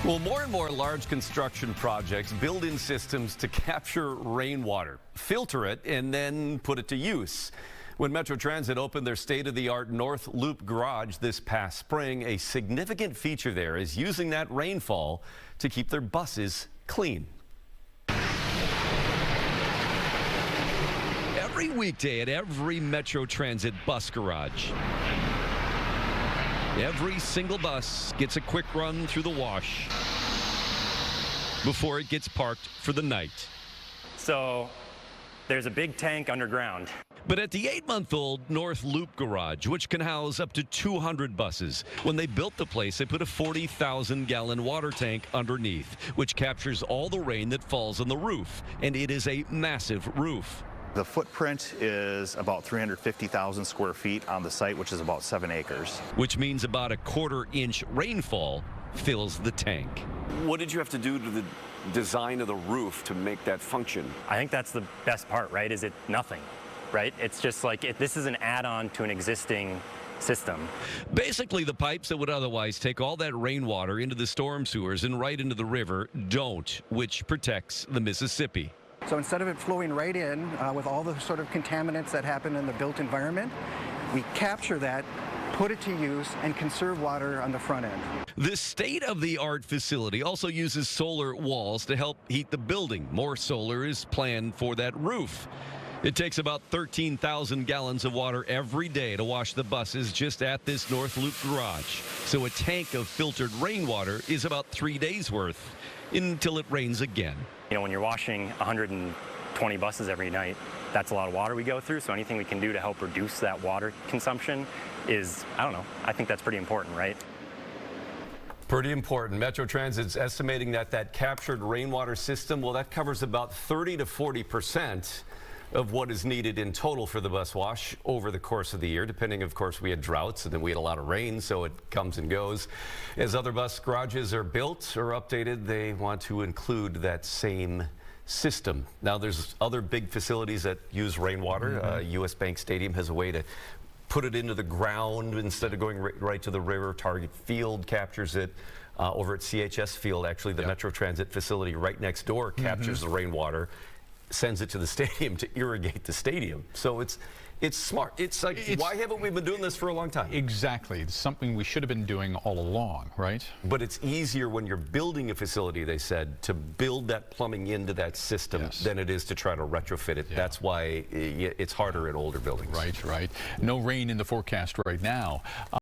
Well, more and more large construction projects build in systems to capture rainwater, filter it, and then put it to use. When Metro Transit opened their state-of-the-art North Loop garage this past spring, a significant feature there is using that rainfall to keep their buses clean. Every weekday at every Metro Transit bus garage, every single bus gets a quick run through the wash before it gets parked for the night. So there's a big tank underground. But at the 8-month-old North Loop garage, which can house up to 200 buses, when they built the place, they put a 40,000-gallon water tank underneath, which captures all the rain that falls on the roof. And it is a massive roof. The footprint is about 350,000 square feet on the site, which is about 7 acres. Which means about a quarter-inch rainfall fills the tank. What did you have to do to the design of the roof to make that function? I think that's the best part, right? Is it nothing, right? It's just like this is an add-on to an existing system. Basically, the pipes that would otherwise take all that rainwater into the storm sewers and right into the river don't, which protects the Mississippi. So instead of it flowing right in with all the sort of contaminants that happen in the built environment, we capture that, put it to use, and conserve water on the front end. This state-of-the-art facility also uses solar walls to help heat the building. More solar is planned for that roof. It takes about 13,000 gallons of water every day to wash the buses just at this North Loop garage. So a tank of filtered rainwater is about 3 days worth until it rains again. You know, when you're washing 120 buses every night, that's a lot of water we go through. So anything we can do to help reduce that water consumption is, I don't know, I think that's pretty important, right? Pretty important. Metro Transit's estimating that that captured rainwater system, well, that covers about 30 to 40% of what is needed in total for the bus wash over the course of the year, depending, of course, we had droughts and then we had a lot of rain, so it comes and goes. As other bus garages are built or updated, they want to include that same system. Now, there's other big facilities that use rainwater. US Bank Stadium has a way to put it into the ground instead of going right to the river. Target Field captures it. Over at CHS Field, actually, the Metro Transit facility right next door captures the rainwater, sends it to the stadium to irrigate the stadium. So it's smart. It's like, why haven't we been doing this for a long time? Exactly. It's something we should have been doing all along, right? But it's easier when you're building a facility, they said, to build that plumbing into that system than it is to try to retrofit it. That's why it's harder at older buildings. Right, right. No rain in the forecast right now.